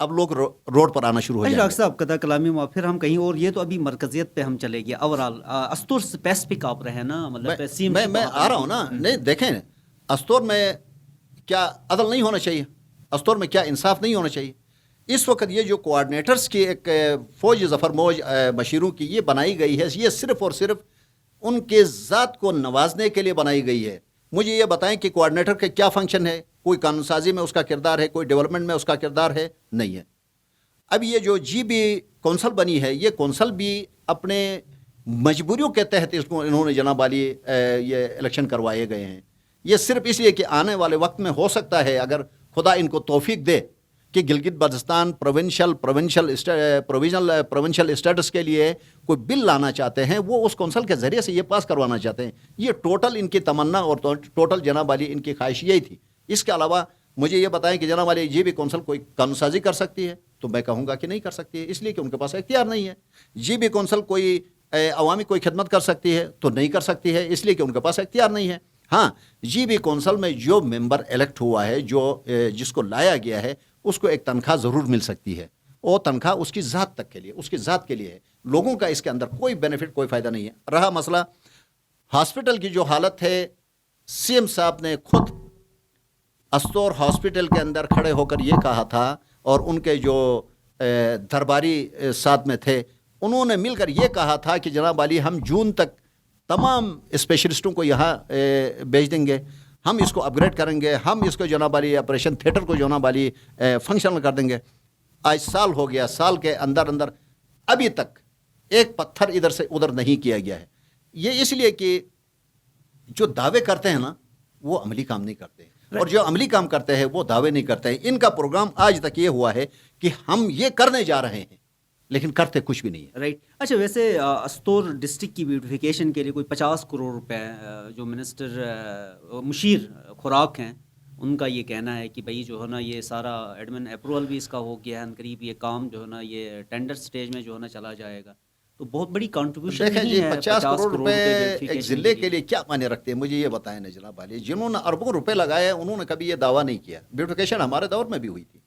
اب لوگ روڈ پر آنا شروع ہو جائیں ڈاکٹر صاحب قطع کلامی میں پھر ہم کہیں اور، یہ تو ابھی مرکزیت پہ ہم چلے گئے، اوورال استور اسپیسیفک آپ رہے نا، مطلب میں آ رہا ہوں نا. نہیں دیکھیں استور میں کیا عدل نہیں ہونا چاہیے، استور میں کیا انصاف نہیں ہونا چاہیے. اس وقت یہ جو کوآرڈینیٹرز کی ایک فوج ظفر موج مشیروں کی یہ بنائی گئی ہے، یہ صرف اور صرف ان کے ذات کو نوازنے کے لیے بنائی گئی ہے. مجھے یہ بتائیں کہ کوآرڈینیٹر کا کیا فنکشن ہے؟ کوئی قانون سازی میں اس کا کردار ہے؟ کوئی ڈیولپمنٹ میں اس کا کردار ہے؟ نہیں ہے. اب یہ جو جی بی کونسل بنی ہے، یہ کونسل بھی اپنے مجبوریوں کے تحت اس کو انہوں نے جناب عالی یہ الیکشن کروائے گئے ہیں. یہ صرف اس لیے کہ آنے والے وقت میں ہو سکتا ہے اگر خدا ان کو توفیق دے کہ گلگت بلتستان پروونشل اسٹیٹس کے لیے کوئی بل لانا چاہتے ہیں، وہ اس کونسل کے ذریعے سے یہ پاس کروانا چاہتے ہیں. یہ ٹوٹل ان کی تمنا اور ٹوٹل جناب عالی ان کی خواہش یہی تھی. اس کے علاوہ مجھے یہ بتائیں کہ جناب عالی یہ بھی کونسل کوئی قانون سازی کر سکتی ہے؟ تو میں کہوں گا کہ نہیں کر سکتی ہے، اس لیے کہ ان کے پاس اختیار نہیں ہے. جی بی کونسل کوئی عوامی کوئی خدمت کر سکتی ہے؟ تو نہیں کر سکتی ہے، اس لیے کہ ان کے پاس اختیار نہیں ہے. ہاں جی بی کونسل میں جو ممبر الیکٹ ہوا ہے، جو جس کو لایا گیا ہے، اس کو ایک تنخواہ ضرور مل سکتی ہے. وہ تنخواہ اس کی ذات تک کے لیے، اس کی ذات کے لیے ہے. لوگوں کا اس کے اندر کوئی بینیفٹ، کوئی فائدہ نہیں ہے. رہا مسئلہ ہاسپٹل کی جو حالت ہے، سی ایم صاحب نے خود استور ہاسپٹل کے اندر کھڑے ہو کر یہ کہا تھا، اور ان کے جو درباری ساتھ میں تھے انہوں نے مل کر یہ کہا تھا کہ جناب علی ہم جون تک تمام اسپیشلسٹوں کو یہاں بھیج دیں گے، ہم اس کو اپ گریڈ کریں گے، ہم اس کو جناب علی آپریشن تھیٹر کو جناب علی فنکشنل کر دیں گے. آج سال ہو گیا، سال کے اندر ابھی تک ایک پتھر ادھر سے ادھر نہیں کیا گیا ہے. یہ اس لیے کہ جو دعوے کرتے ہیں نا وہ عملی کام نہیں کرتے، اور جو عملی کام کرتے ہیں وہ دعوے نہیں کرتے ہیں. ان کا پروگرام آج تک یہ ہوا ہے کہ ہم یہ کرنے جا رہے ہیں، لیکن کرتے کچھ بھی نہیں ہے. رائٹ. اچھا، ویسے استور ڈسٹرکٹ کی بیوٹیفیکیشن کے لیے کوئی 50 کروڑ روپے جو منسٹر مشیر خوراک ہیں ان کا یہ کہنا ہے کہ بھائی جو ہے نا یہ سارا ایڈمن اپروول بھی اس کا ہو گیا ہے، قریب یہ کام جو ہے نا یہ ٹینڈر سٹیج میں جو ہے نا چلا جائے گا. تو بہت بڑی کنٹریبیوشن دیکھیں جی، ہے. 50 کروڑ روپے ایک ضلع کے لیے کیا معنی رکھتے ہیں؟ مجھے یہ بتائیں نا جناب علی، جنہوں نے اربوں روپے لگائے انہوں نے کبھی یہ دعویٰ نہیں کیا. بیوٹیفیکیشن ہمارے دور میں بھی ہوئی تھی.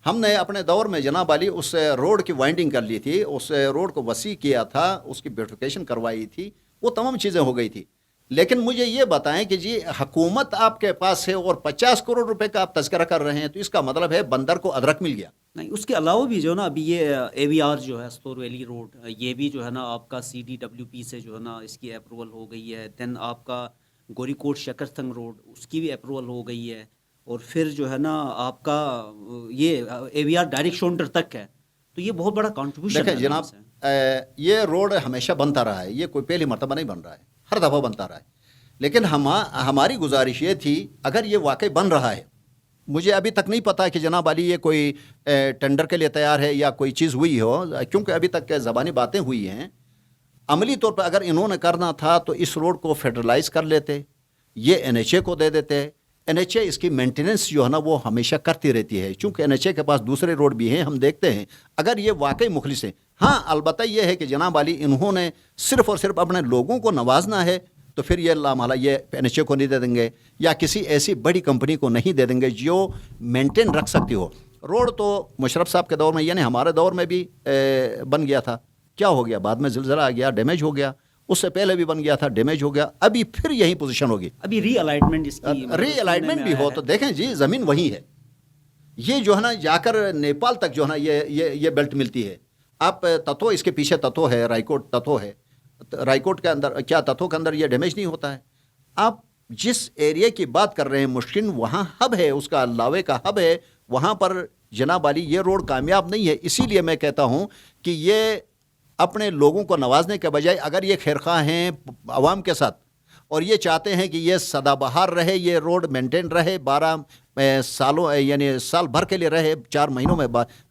ہم نے اپنے دور میں جناب علی اس روڈ کی وائنڈنگ کر لی تھی، اس روڈ کو وسیع کیا تھا، اس کی بیوٹیفیکیشن کروائی تھی، وہ تمام چیزیں ہو گئی تھی. لیکن مجھے یہ بتائیں کہ جی حکومت آپ کے پاس ہے اور 50 کروڑ روپے کا آپ تذکرہ کر رہے ہیں، تو اس کا مطلب ہے بندر کو ادرک مل گیا. نہیں، اس کے علاوہ بھی جو ہے نا ابھی یہ اے وی آر جو ہے استور ویلی روڈ، یہ بھی جو ہے نا آپ کا CDWP سے جو ہے نا اس کی اپروول ہو گئی ہے. دین آپ کا گوری کوٹ شکر تھنگ روڈ، اس کی بھی اپروول ہو گئی ہے. اور پھر جو ہے نا آپ کا یہ اے وی آر ڈائریکٹ شونٹر تک ہے. تو یہ بہت بڑا کنٹریبیوشن ہے. دیکھیں جناب، یہ روڈ ہمیشہ بنتا رہا ہے، یہ کوئی پہلی مرتبہ نہیں بن رہا ہے، ہر دفعہ بنتا رہا ہے. لیکن ہماری گزارش یہ تھی اگر یہ واقعی بن رہا ہے، مجھے ابھی تک نہیں پتا کہ جناب علی یہ کوئی ٹینڈر کے لیے تیار ہے یا کوئی چیز ہوئی ہو، کیونکہ ابھی تک زبانی باتیں ہوئی ہیں. عملی طور پر اگر انہوں نے کرنا تھا تو اس روڈ کو فیڈرلائز کر لیتے، یہ NHA کو دے دیتے. NHA اس کی مینٹیننس جو ہے نا وہ ہمیشہ کرتی رہتی ہے، چونکہ NHA کے پاس دوسرے روڈ بھی ہیں. ہم دیکھتے ہیں اگر یہ واقعی مخلص ہیں. ہاں البتہ یہ ہے کہ جناب علی انہوں نے صرف اور صرف اپنے لوگوں کو نوازنا ہے، تو پھر یہ لامحالہ یہ NHA کو نہیں دے دیں گے یا کسی ایسی بڑی کمپنی کو نہیں دے دیں گے جو مینٹین رکھ سکتی ہو. روڈ تو مشرف صاحب کے دور میں، یعنی ہمارے دور میں بھی بن گیا تھا. کیا ہو گیا؟ بعد میں زلزلہ آ گیا، ڈیمیج ہو گیا. اس سے پہلے بھی بن گیا تھا، ڈیمیج ہو گیا. ابھی پھر یہی پوزیشن ہوگی. ابھی ری الائٹمنٹ اس کی ری الائٹمنٹ بھی ہو تو دیکھیں جی زمین وہی ہے. یہ جو ہے نا جا کر نیپال تک جو ہے نا یہ بیلٹ ملتی ہے. آپ تتو اس کے پیچھے تتو ہے، رائکوٹ تتو ہے. رائکوٹ کے اندر کیا تتو کے اندر یہ ڈیمیج نہیں ہوتا ہے؟ آپ جس ایریا کی بات کر رہے ہیں مشکل، وہاں ہب ہے، اس کا لاوے کا ہب ہے، وہاں پر جناب علی یہ روڈ کامیاب نہیں ہے. اسی لیے میں کہتا ہوں کہ یہ اپنے لوگوں کو نوازنے کے بجائے اگر یہ خیرخواہ ہیں عوام کے ساتھ اور یہ چاہتے ہیں کہ یہ سدا بہار رہے، یہ روڈ مینٹین رہے، 12 سالوں یعنی سال بھر کے لیے رہے، 4 مہینوں میں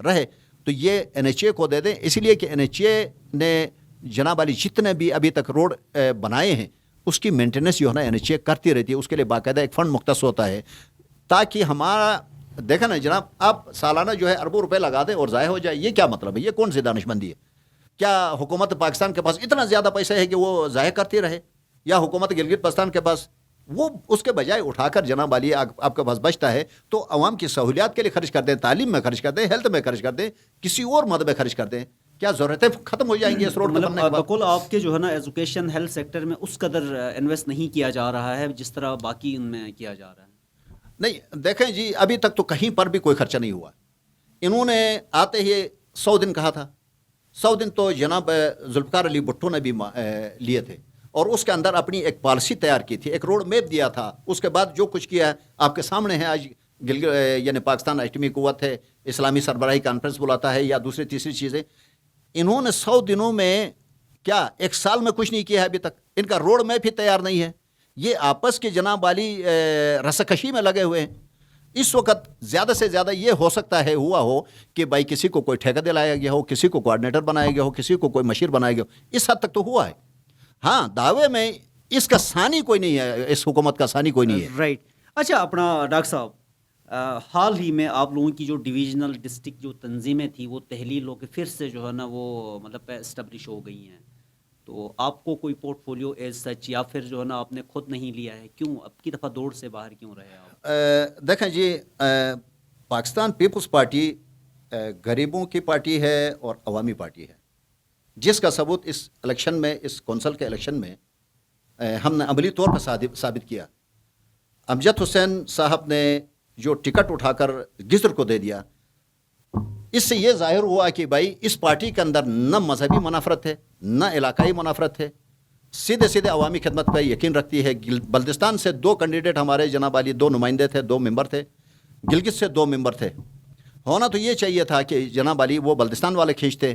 رہے، تو یہ NHA کو دے دیں. اسی لیے کہ NHA نے جناب علی جتنے بھی ابھی تک روڈ بنائے ہیں اس کی مینٹیننس جو ہے نا NHA کرتی رہتی ہے. اس کے لیے باقاعدہ ایک فنڈ مختص ہوتا ہے تاکہ ہمارا دیکھا نا جناب، آپ سالانہ جو ہے اربوں روپے لگا دیں اور ضائع ہو جائے. یہ کیا مطلب ہے؟ یہ کون سی دانش مندی ہے؟ کیا حکومت پاکستان کے پاس اتنا زیادہ پیسہ ہے کہ وہ ضائع کرتی رہے، یا حکومت گلگت بلتستان کے پاس وہ اس کے بجائے اٹھا کر جناب والی آپ کے پاس بچتا ہے تو عوام کی سہولیات کے لیے خرچ کر دیں, تعلیم میں خرچ کر دیں, ہیلتھ میں خرچ کر دیں, کسی اور مد میں خرچ کر دیں. کیا ضرورتیں ختم ہو جائیں گی اس روڈ کے بننے کے بعد؟ بقول آپ کے جو ہے نا ایجوکیشن ہیلتھ سیکٹر میں اس قدر انویسٹ نہیں کیا جا رہا ہے جس طرح باقی ان میں کیا جا رہا ہے. نہیں دیکھیں جی, ابھی تک تو کہیں پر بھی کوئی خرچہ نہیں ہوا. انہوں نے آتے ہی 100 دن کہا تھا. 100 دن تو جناب ذوالفقار علی بھٹو نے بھی لیے تھے اور اس کے اندر اپنی ایک پالیسی تیار کی تھی, ایک روڈ میپ دیا تھا. اس کے بعد جو کچھ کیا ہے آپ کے سامنے ہے. آج یعنی پاکستان ایٹمی قوت ہے, اسلامی سربراہی کانفرنس بلاتا ہے یا دوسری تیسری چیزیں. انہوں نے 100 دنوں میں کیا ایک سال میں کچھ نہیں کیا ہے ابھی تک. ان کا روڈ میپ ہی تیار نہیں ہے. یہ آپس کے جناب والی رسکشی میں لگے ہوئے ہیں. اس وقت زیادہ سے زیادہ یہ ہو سکتا ہے ہوا ہو کہ بھائی کسی کو کوئی ٹھیکہ دلایا گیا ہو, کسی کو کوآرڈینیٹر بنایا گیا ہو, کسی کو کوئی مشیر بنایا گیا ہو. اس حد تک تو ہوا ہے. ہاں, دعوے میں اس کا ثانی کوئی نہیں ہے, اس حکومت کا ثانی کوئی نہیں ہے. رائٹ. اچھا, اپنا ڈاکٹر صاحب, حال ہی میں آپ لوگوں کی جو ڈویژنل ڈسٹرکٹ جو تنظیمیں تھیں وہ تحلیل ہو کے پھر سے جو ہے نا وہ مطلب اسٹیبلش ہو گئی ہیں. تو آپ کو کوئی پورٹ فولیو ایز سچ یا پھر جو ہے نا آپ نے خود نہیں لیا ہے, کیوں اب کی دفعہ دوڑ سے باہر کیوں رہے آپ؟ دیکھیں جی, پاکستان پیپلز پارٹی غریبوں کی پارٹی ہے اور عوامی پارٹی ہے, جس کا ثبوت اس الیکشن میں, اس کونسل کے الیکشن میں ہم نے عملی طور پر ثابت کیا. امجد حسین صاحب نے جو ٹکٹ اٹھا کر گجر کو دے دیا, اس سے یہ ظاہر ہوا کہ بھائی اس پارٹی کے اندر نہ مذہبی منافرت ہے, نہ علاقائی منافرت ہے, سیدھے سیدھے عوامی خدمت پہ یقین رکھتی ہے. بلتستان سے 2 کینڈیڈیٹ ہمارے جناب علی, 2 نمائندے تھے, 2 ممبر تھے. گلگت سے 2 ممبر تھے. ہونا تو یہ چاہیے تھا کہ جناب علی وہ بلتستان والے کھینچتے,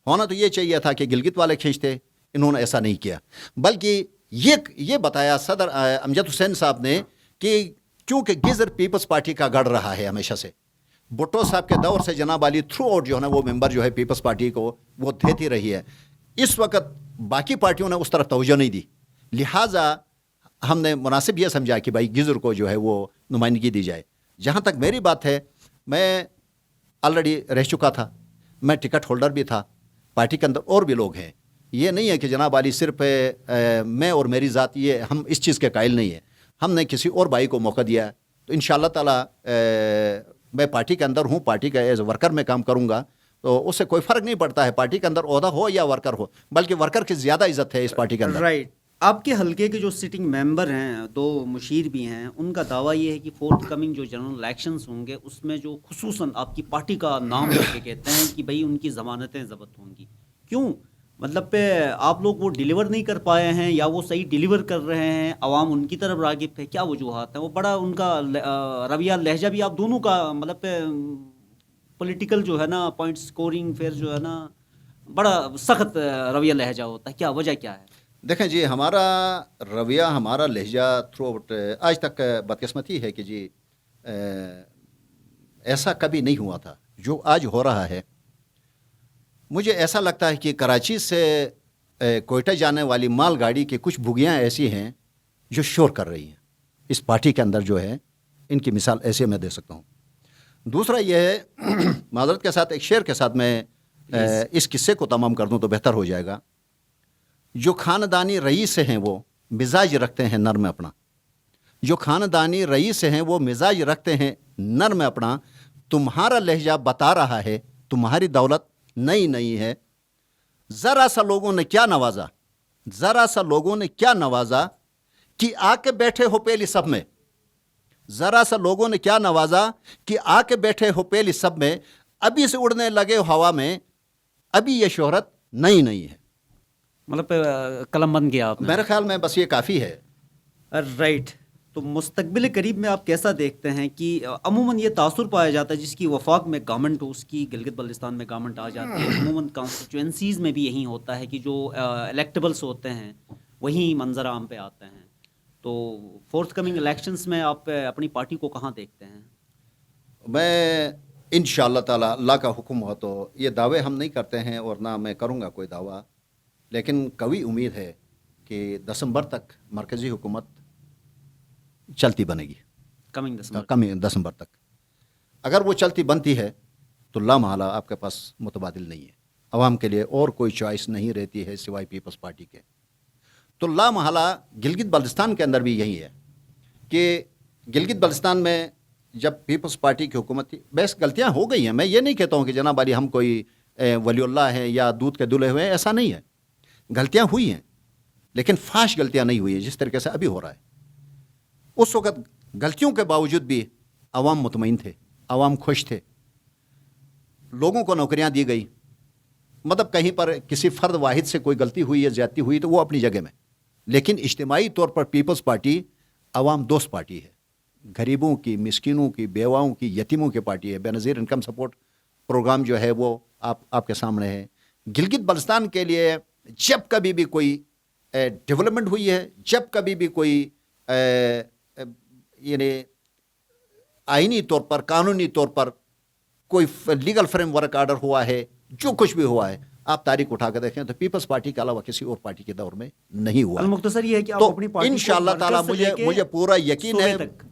ہونا تو یہ چاہیے تھا کہ گلگت والے کھینچتے. انہوں نے ایسا نہیں کیا, بلکہ یہ بتایا صدر امجد حسین صاحب نے کہ چونکہ گزر پیپلز پارٹی کا گڑھ رہا ہے ہمیشہ سے, بھٹو صاحب کے دور سے جناب علی تھرو آؤٹ جو ہے نا وہ ممبر جو ہے پیپلز پارٹی کو وہ دیتی رہی ہے. اس وقت باقی پارٹیوں نے اس طرف توجہ نہیں دی, لہٰذا ہم نے مناسب یہ سمجھا کہ بھائی گزر کو جو ہے وہ نمائندگی دی جائے. جہاں تک میری بات ہے, میں آلریڈی رہ چکا تھا, میں ٹکٹ ہولڈر بھی تھا, پارٹی کے اندر اور بھی لوگ ہیں. یہ نہیں ہے کہ جناب علی صرف میں اور میری ذات, یہ ہم اس چیز کے قائل نہیں ہیں. ہم نے کسی اور بھائی کو موقع دیا, تو انشاءاللہ تعالی میں پارٹی کے اندر ہوں, پارٹی کا ایز ورکر میں کام کروں گا. تو اس سے کوئی فرق نہیں پڑتا ہے پارٹی کے اندر عہدہ ہو یا ورکر ہو, بلکہ ورکر کی زیادہ عزت ہے اس پارٹی کے اندر. رائٹ. آپ کے حلقے کے جو سٹنگ ممبر ہیں, 2 مشیر بھی ہیں, ان کا دعویٰ یہ ہے کہ فورتھ کمنگ جو جنرل الیکشنز ہوں گے اس میں جو خصوصاً آپ کی پارٹی کا نام لے کے کہتے ہیں کہ بھائی ان کی ضمانتیں ضبط ہوں گی. کیوں؟ مطلب پہ آپ لوگ وہ ڈیلیور نہیں کر پائے ہیں یا وہ صحیح ڈیلیور کر رہے ہیں, عوام ان کی طرف راغب ہے, کیا وجوہات ہیں؟ وہ بڑا ان کا رویہ لہجہ بھی آپ دونوں کا مطلب پہ پولیٹیکل جو ہے نا پوائنٹ سکورنگ پھر جو ہے نا بڑا سخت رویہ لہجہ ہوتا ہے, کیا وجہ کیا ہے؟ دیکھیں جی, ہمارا رویہ, ہمارا لہجہ تھرو آؤٹ آج تک بدقسمتی ہے کہ جی ایسا کبھی نہیں ہوا تھا جو آج ہو رہا ہے. مجھے ایسا لگتا ہے کہ کراچی سے کوئٹہ جانے والی مال گاڑی کی کچھ بھگیاں ایسی ہیں جو شور کر رہی ہیں اس پارٹی کے اندر جو ہے. ان کی مثال ایسے میں دے سکتا ہوں. دوسرا یہ ہے, معذرت کے ساتھ ایک شعر کے ساتھ میں اس قصے کو تمام کر دوں تو بہتر ہو جائے گا. جو خاندانی رئیس ہیں وہ مزاج رکھتے ہیں نرم اپنا, جو خاندانی رئیس ہیں وہ مزاج رکھتے ہیں نرم اپنا. تمہارا لہجہ بتا رہا ہے تمہاری دولت نئی نئی ہے. ذرا سا لوگوں نے کیا نوازا, ذرا سا لوگوں نے کیا نوازا کہ آ کے بیٹھے ہو پہلی سب میں. ذرا سا لوگوں نے کیا نوازا کہ آ کے بیٹھے ہو پہلی سب میں. ابھی سے اڑنے لگے ہو ہوا میں, ابھی یہ شہرت نئی نئی ہے. مطلب قلم بند کیا آپ نے. میرے خیال میں بس یہ کافی ہے. رائٹ. تو مستقبل قریب میں آپ کیسا دیکھتے ہیں کہ عموماً یہ تاثر پایا جاتا ہے جس کی وفاق میں گورنمنٹ ہو اس کی گلگت بلتستان میں گورنمنٹ آ جاتی ہے, عموماً کانسٹیچوئنسیز میں بھی یہی ہوتا ہے کہ جو الیکٹیبلس ہوتے ہیں وہی منظر عام پہ آتے ہیں. تو فورتھ کمنگ الیکشنز میں آپ اپنی پارٹی کو کہاں دیکھتے ہیں؟ میں انشاءاللہ تعالی اللہ کا حکم ہو تو یہ دعوے ہم نہیں کرتے ہیں اور نہ میں کروں گا کوئی دعویٰ, لیکن قوی امید ہے کہ دسمبر تک مرکزی حکومت چلتی بنے گی. کمنگ دسمبر تک اگر وہ چلتی بنتی ہے تو لامحالہ آپ کے پاس متبادل نہیں ہے, عوام کے لیے اور کوئی چوائس نہیں رہتی ہے سوائے پیپلز پارٹی کے. تو لامحالہ گلگت بلتستان کے اندر بھی یہی ہے. کہ گلگت بلتستان میں جب پیپلز پارٹی کی حکومت تھی، بیس غلطیاں ہو گئی ہیں، میں یہ نہیں کہتا ہوں کہ جناب علی ہم کوئی ولی اللہ ہیں یا دودھ کے دلے ہوئے ہیں، ایسا نہیں ہے، غلطیاں ہوئی ہیں لیکن فاش غلطیاں نہیں ہوئی ہیں جس طریقے سے ابھی ہو رہا ہے. اس وقت غلطیوں کے باوجود بھی عوام مطمئن تھے، عوام خوش تھے، لوگوں کو نوکریاں دی گئی. مطلب کہیں پر کسی فرد واحد سے کوئی غلطی ہوئی یا زیادتی ہوئی تو وہ اپنی جگہ میں، لیکن اجتماعی طور پر پیپلز پارٹی عوام دوست پارٹی ہے، غریبوں کی، مسکینوں کی، بیواؤں کی، یتیموں کی پارٹی ہے. بے نظیر انکم سپورٹ پروگرام جو ہے وہ آپ کے سامنے ہے. گلگت بلتستان کے لیے جب کبھی بھی کوئی ڈیولپمنٹ ہوئی ہے، جب کبھی بھی کوئی یعنی آئینی طور پر، قانونی طور پر کوئی لیگل فریم ورک آرڈر ہوا ہے، جو کچھ بھی ہوا ہے، آپ تاریخ اٹھا کے دیکھیں تو پیپلز پارٹی کے علاوہ کسی اور پارٹی کے دور میں نہیں ہوا ہے. المختصر یہ ہے کہ آپ تو اپنی پارٹی کو انشاءاللہ تعالیٰ مرکز سے لے کے مجھے پورا یقین ہے، صوبے تک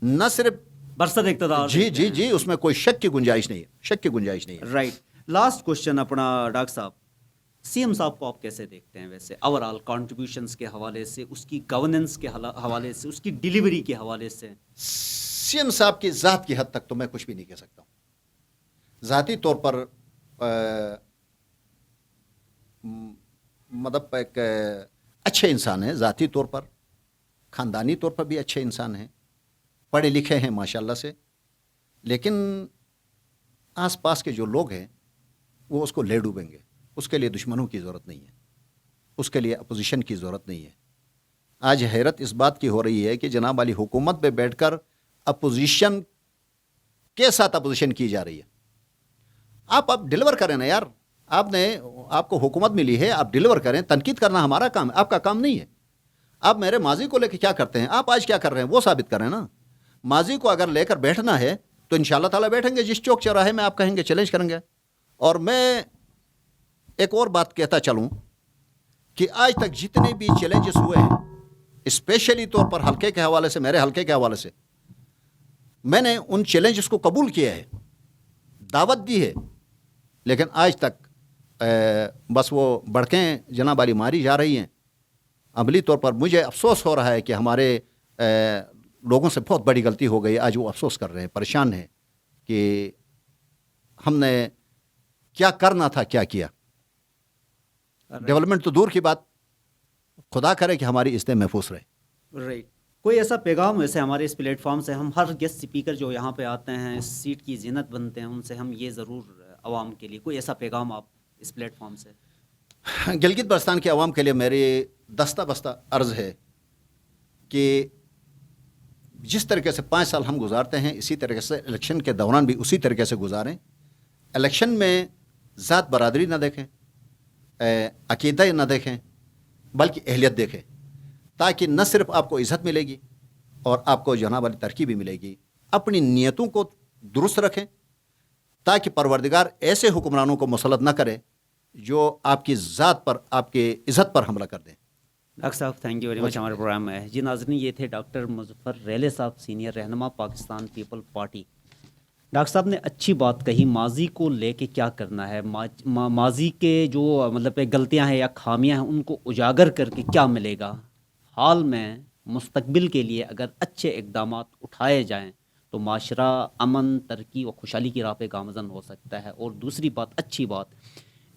نہ صرف برسر اقتدار جی اس میں کوئی شک کی گنجائش نہیں ہے، شک کی گنجائش نہیں ہے. رائٹ. لاسٹ کوشچن اپنا ڈاکٹر صاحب، سی ایم صاحب کو آپ کیسے دیکھتے ہیں ویسے اوور آل کنٹریبیوشنس کے حوالے سے، اس کی گورننس کے حوالے سے، اس کی ڈیلیوری کے حوالے سے؟ سی ایم صاحب کی ذات کی حد تک تو میں کچھ بھی نہیں کہہ سکتا ہوں. ذاتی طور پر مطلب ایک اچھے انسان ہیں، ذاتی طور پر، خاندانی طور پر بھی اچھے انسان ہیں، پڑھے لکھے ہیں ماشاءاللہ سے، لیکن آس پاس کے جو لوگ ہیں وہ اس کو لے ڈوبیں گے. اس کے لیے دشمنوں کی ضرورت نہیں ہے، اس کے لیے اپوزیشن کی ضرورت نہیں ہے. آج حیرت اس بات کی ہو رہی ہے کہ جناب علی حکومت پہ بیٹھ کر اپوزیشن کے ساتھ اپوزیشن کی جا رہی ہے. آپ ڈیلیور کریں نا یار، آپ کو حکومت ملی ہے، آپ ڈیلیور کریں. تنقید کرنا ہمارا کام ہے، آپ کا کام نہیں ہے. آپ میرے ماضی کو لے کے کیا کرتے ہیں، آپ آج کیا کر رہے ہیں وہ ثابت کریں نا. ماضی کو اگر لے کر بیٹھنا ہے تو انشاءاللہ تعالیٰ بیٹھیں گے، جس چوک چوراہے میں آپ کہیں گے چیلنج کریں گے. اور میں ایک اور بات کہتا چلوں کہ آج تک جتنے بھی چیلنجز ہوئے ہیں، اسپیشلی طور پر حلقے کے حوالے سے، میرے حلقے کے حوالے سے، میں نے ان چیلنجز کو قبول کیا ہے، دعوت دی ہے، لیکن آج تک بس وہ بڑکیں جناب علی ماری جا رہی ہیں. عملی طور پر مجھے افسوس ہو رہا ہے کہ ہمارے لوگوں سے بہت بڑی غلطی ہو گئی. آج وہ افسوس کر رہے ہیں، پریشان ہیں کہ ہم نے کیا کرنا تھا، کیا کیا. ڈیولپمنٹ تو دور کی بات، خدا کرے کہ ہماری عزتیں محفوظ رہے. رائٹ. کوئی ایسا پیغام ویسے ہمارے اس پلیٹ فارم سے، ہم ہر گیسٹ اسپیکر جو یہاں پہ آتے ہیں، اس سیٹ کی زینت بنتے ہیں، ان سے ہم یہ ضرور عوام کے لیے کوئی ایسا پیغام آپ اس پلیٹ فارم سے؟ گلگت بلتستان کے عوام کے لیے میری دستہ بستہ عرض ہے کہ جس طریقے سے 5 سال ہم گزارتے ہیں، اسی طریقے سے الیکشن کے دوران بھی اسی طریقے سے گزاریں. الیکشن میں ذات برادری نہ دیکھیں، عقیدہ نہ دیکھیں، بلکہ اہلیت دیکھیں، تاکہ نہ صرف آپ کو عزت ملے گی اور آپ کو جناب علی ترقی بھی ملے گی. اپنی نیتوں کو درست رکھیں تاکہ پروردگار ایسے حکمرانوں کو مسلط نہ کرے جو آپ کی ذات پر، آپ کے عزت پر حملہ کر دیں. ڈاکٹر صاحب تھینک یو ویری مچ ہمارے پروگرام میں. جی ناظرین، یہ تھے ڈاکٹر مظفر ریلے صاحب، سینئر رہنما پاکستان پیپل پارٹی. ڈاکٹر صاحب نے اچھی بات کہی، ماضی کو لے کے کیا کرنا ہے، ماضی کے جو مطلب غلطیاں ہیں یا خامیاں ہیں ان کو اجاگر کر کے کیا ملے گا. حال میں مستقبل کے لیے اگر اچھے اقدامات اٹھائے جائیں تو معاشرہ امن، ترقی و خوشحالی کی راہ پہ گامزن ہو سکتا ہے. اور دوسری بات، اچھی بات،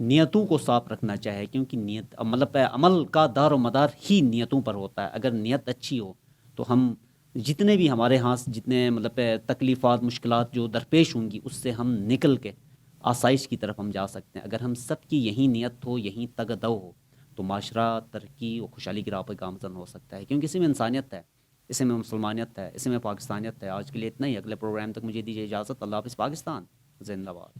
نیتوں کو صاف رکھنا چاہے، کیونکہ نیت مطلب عمل کا دار و مدار ہی نیتوں پر ہوتا ہے. اگر نیت اچھی ہو تو ہم جتنے بھی ہمارے ہاں جتنے مطلب تکلیفات، مشکلات جو درپیش ہوں گی، اس سے ہم نکل کے آسائش کی طرف ہم جا سکتے ہیں. اگر ہم سب کی یہی نیت ہو، یہی تگ دو ہو تو معاشرہ ترقی و خوشحالی کی راہ پہ گامزن ہو سکتا ہے، کیونکہ اسی میں انسانیت ہے، اسی میں مسلمانیت ہے، اسی میں پاکستانیت ہے. آج کے لیے اتنا ہی. اگلے پروگرام تک مجھے دیجیے اجازت. اللہ حافظ. پاکستان زندہ باد.